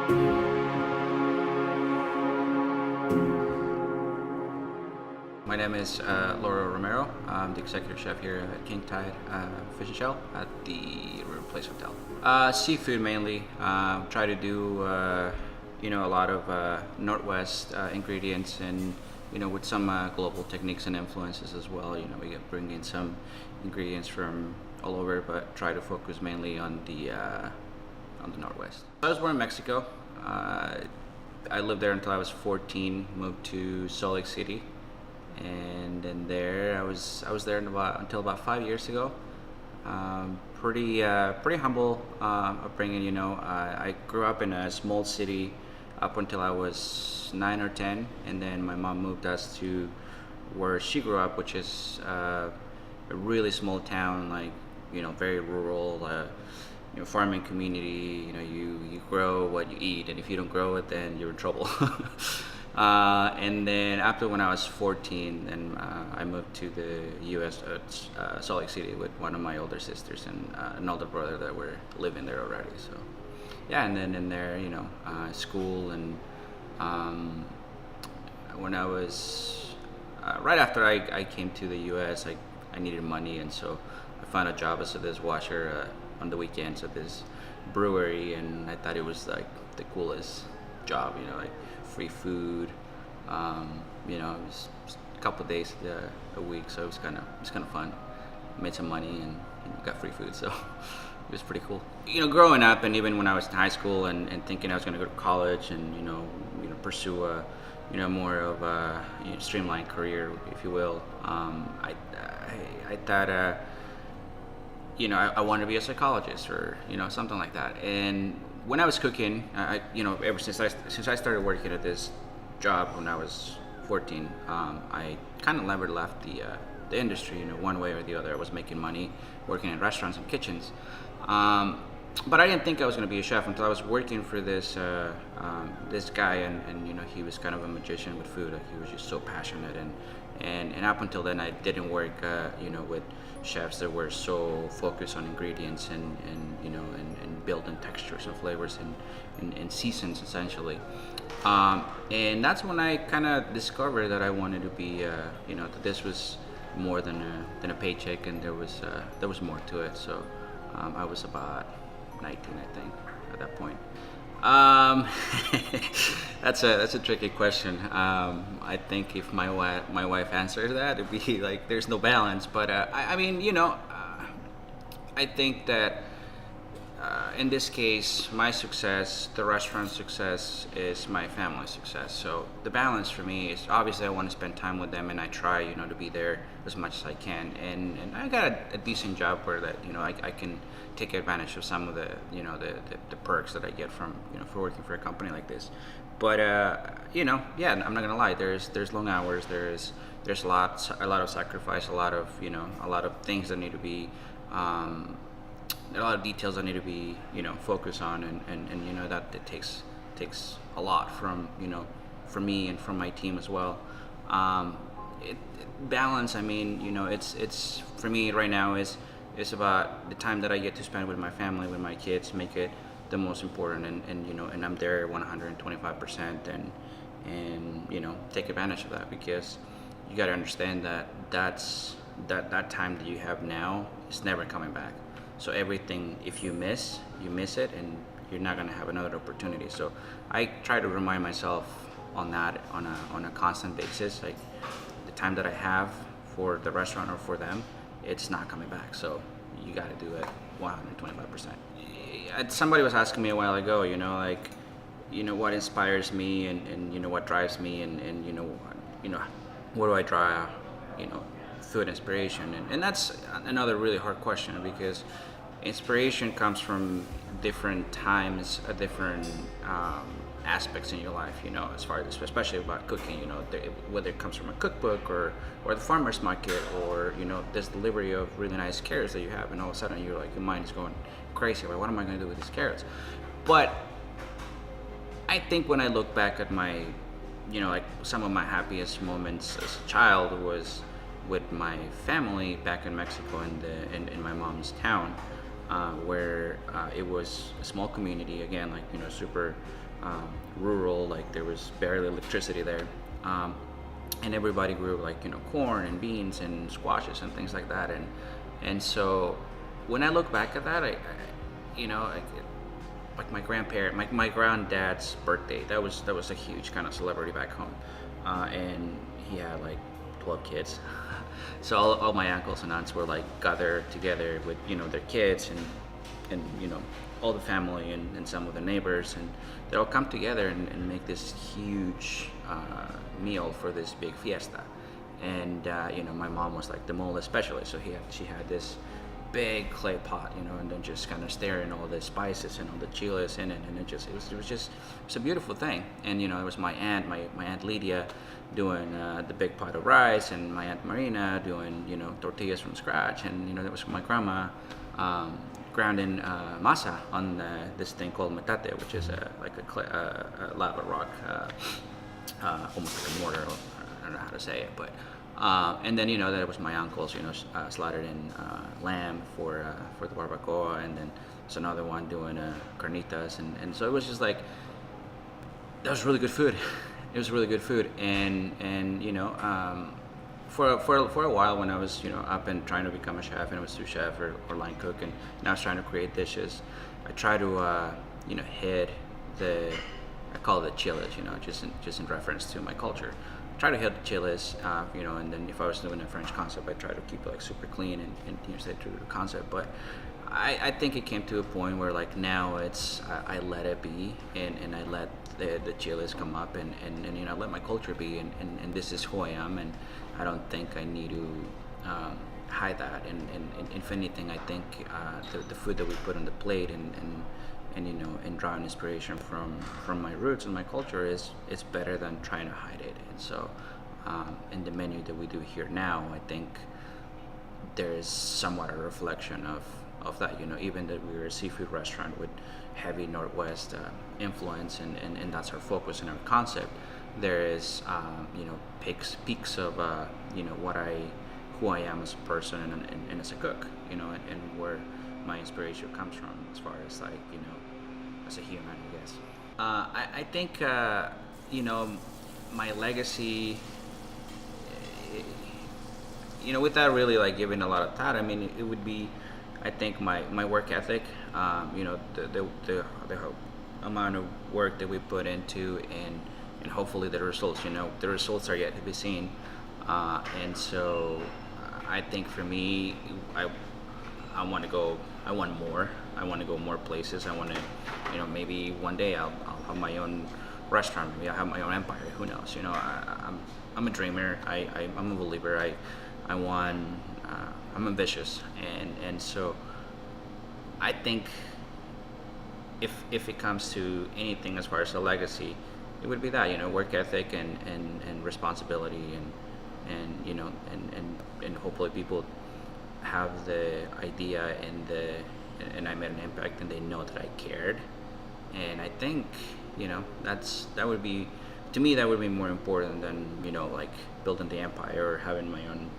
My name is Lauro Romero. I'm the executive chef here at King Tide Fish and Shell at the Riverplace Hotel. Seafood mainly. Try to do a lot of Northwest ingredients, and with some global techniques and influences as well. We bring in some ingredients from all over, but try to focus mainly on the Northwest. I was born in Mexico. I lived there until I was 14. Moved to Salt Lake City. And then I was there until about 5 years ago. Pretty humble upbringing. I grew up in a small city up until I was 9 or 10, and then my mom moved us to where she grew up, which is a really small town, like very rural. Farming community. You grow what you eat, and if you don't grow it, then you're in trouble. And then after when I was 14, then I moved to the U.S. Salt Lake City with one of my older sisters and an older brother that were living there already. So yeah, and then in there, school, and when I was right after I came to the U.S., I needed money, and so I found a job as a dishwasher on the weekends at this brewery, and I thought it was like the coolest job, like free food. It was a couple of days a week, so it was kind of fun. Made some money and got free food, so it was pretty cool. Growing up, and even when I was in high school and thinking I was going to go to college and pursue a more of a streamlined career, if you will. I thought I wanted to be a psychologist or something like that. And when I was cooking, ever since I started working at this job when I was 14, I kind of never left the industry, one way or the other. I was making money working in restaurants and kitchens, but I didn't think I was going to be a chef until I was working for this guy, and he was kind of a magician with food. Like, he was just so passionate, and up until then I didn't work with chefs that were so focused on ingredients and building textures and flavors and seasons essentially. And that's when I kind of discovered that I wanted to be that this was more than a paycheck, and there was more to it. So I was about 19, I think, at that point. That's a tricky question. I think if my wife answers that, it'd be like there's no balance. But I think that in this case, my success, the restaurant success, is my family's success. So the balance for me is, obviously I want to spend time with them, and I try to be there as much as I can. And I got a decent job where that I can take advantage of some of the the perks that I get from for working for a company like this. But yeah, I'm not gonna lie. There's long hours. There's a lot of sacrifice. A lot of things that need to be. A lot of details that need to be focused on, and that it takes a lot from from me and from my team as well. Balance. It's for me right now is about the time that I get to spend with my family, with my kids, make it the most important, and I'm there 125%, and take advantage of that, because you got to understand that that time that you have now is never coming back. So everything, if you miss it, and you're not gonna have another opportunity. So I try to remind myself on that on a constant basis. Like, the time that I have for the restaurant or for them, it's not coming back. So you got to do it 125%. Somebody was asking me a while ago, what inspires me, and what drives me, and where do I draw, food inspiration, and that's another really hard question, because inspiration comes from different times, different aspects in your life, as far as, especially about cooking, whether it comes from a cookbook or the farmer's market, or this delivery of really nice carrots that you have, and all of a sudden your mind is going crazy, like, what am I going to do with these carrots? But I think when I look back at my like some of my happiest moments as a child was with my family back in Mexico, in my mom's town, where it was a small community, again, like super rural, like there was barely electricity there. And everybody grew like corn and beans and squashes and things like that. And so when I look back at that, I like my grandparent, my granddad's birthday. That was a huge kind of celebrity back home, and he had like 12 kids. So all my uncles and aunts were like gathered together with their kids and all the family and some of the neighbors, and they all come together and make this huge meal for this big fiesta. And my mom was like the mole specialist, so she had this big clay pot, and then just kind of stirring all the spices and all the chiles in it, and it's a beautiful thing. And it was my aunt Lydia doing the big pot of rice, and my aunt Marina doing tortillas from scratch, and there was my grandma grounding masa on this thing called metate, which is a lava rock, almost like a mortar. I don't know how to say it, but and then that was my uncle's slaughtered in lamb for the barbacoa, and then there's another one doing carnitas, and so it was just like that was really good food. It was really good food, and for a while when I was up and trying to become a chef, and I was sous chef or line cook, and I was trying to create dishes, I try to hit I call it chiles, just in reference to my culture. Try to hit the chiles, and then if I was doing a French concept, I try to keep it like super clean and stay true to the concept. But I think it came to a point where like now it's I let it be, and I let the chiles come up, and I let my culture be, and this is who I am, and I don't think I need to hide that. And if anything, I think the food that we put on the plate and drawing inspiration from my roots and my culture is better than trying to hide it. And so in the menu that we do here now, I think there is somewhat a reflection of that. Even that we're a seafood restaurant with heavy Northwest influence, and that's our focus and our concept. There is peaks of who I am as a person and as a cook, and where my inspiration comes from as far as like as a human, I guess. I think my legacy, without really like giving a lot of thought, I mean it would be, I think my work ethic, the amount of work that we put into, and hopefully the results, the results are yet to be seen, and so I think for me, I want more. I want to go more places. I want to, maybe one day I'll have my own restaurant. Maybe I'll have my own empire. Who knows? I'm a dreamer. I'm a believer. I'm ambitious, and so I think if it comes to anything as far as a legacy, it would be that work ethic and responsibility and hopefully people have the idea and I made an impact and they know that I cared. And I think that would be, to me, that would be more important than like building the empire or having my own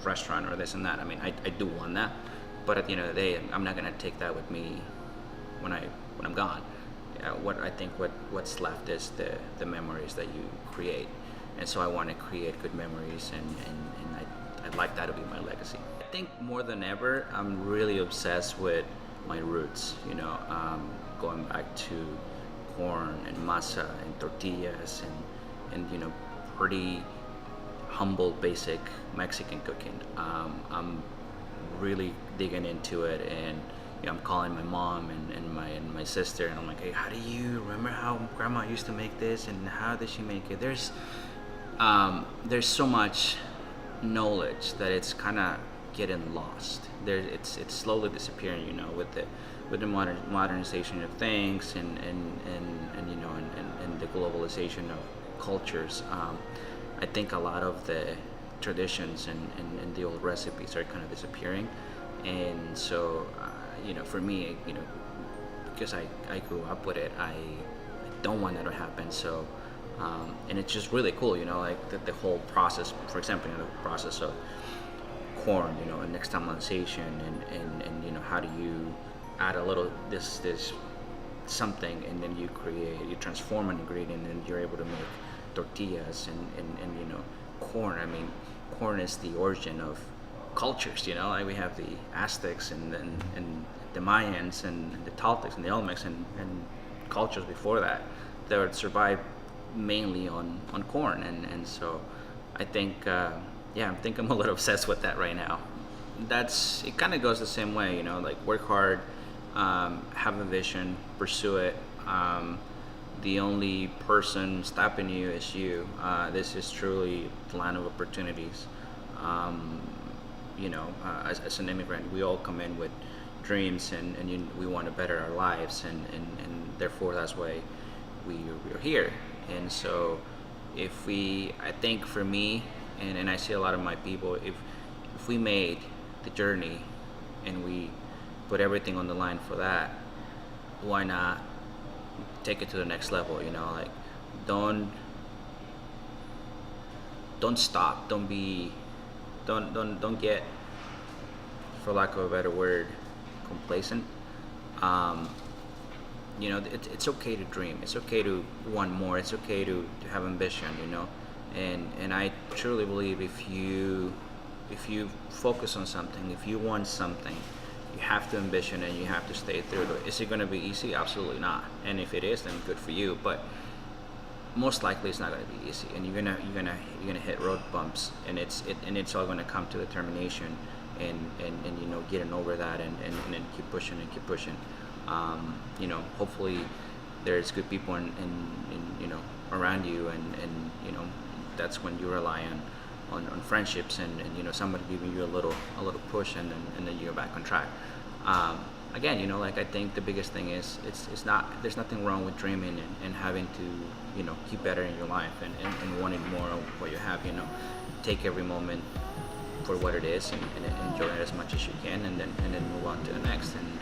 restaurant or this and that. I mean, I do want that, but at the end of the day, I'm not gonna take that with me when I'm gone. What's left is the memories that you create, and so I want to create good memories, and I'd like that to be my legacy. I think more than ever, I'm really obsessed with my roots. Going back to corn and masa and tortillas and pretty humble, basic Mexican cooking. I'm really digging into it, and I'm calling my mom and my sister, and I'm like, hey, how do you remember how grandma used to make this, and how did she make it? There's so much knowledge that it's kind of getting lost. It's slowly disappearing, with the modernization of things and the globalization of cultures. I think a lot of the traditions and the old recipes are kind of disappearing, and so for me, because I grew up with it, I don't want that to happen. So and it's just really cool, like the whole process. For example, the process of corn, and nixtamalization, and how do you add a little this something, and then you transform an ingredient, and you're able to make tortillas and corn. I mean, corn is the origin of cultures. Like we have the Aztecs and the Mayans and the Toltecs and the Olmecs and cultures before that would survive mainly on corn, and so I think I think I'm a little obsessed with that right now. It kind of goes the same way, like work hard, have a vision, pursue it. The only person stopping you is you. This is truly the land of opportunities. As an immigrant, we all come in with dreams, and we want to better our lives, and therefore that's why we're here. And so I think for me, and I see a lot of my people, if we made the journey and we put everything on the line for that, why not take it to the next level? Like don't stop, don't get, for lack of a better word, complacent. It's okay to dream, it's okay to want more, it's okay to have ambition, and I truly believe if you focus on something, if you want something, you have to ambition and you have to stay through it. Is it going to be easy? Absolutely not. And if it is, then good for you. But most likely, it's not going to be easy, and you're gonna hit road bumps, and it's all going to come to determination, and getting over that, and then keep pushing and keep pushing. Hopefully, there's good people in around you, and that's when you rely on friendships and somebody giving you a little push, and then you're back on track. Again, like I think the biggest thing is there's nothing wrong with dreaming and having to keep better in your life, and wanting more of what you have. Take every moment for what it is, and enjoy it as much as you can, and then move on to the next, and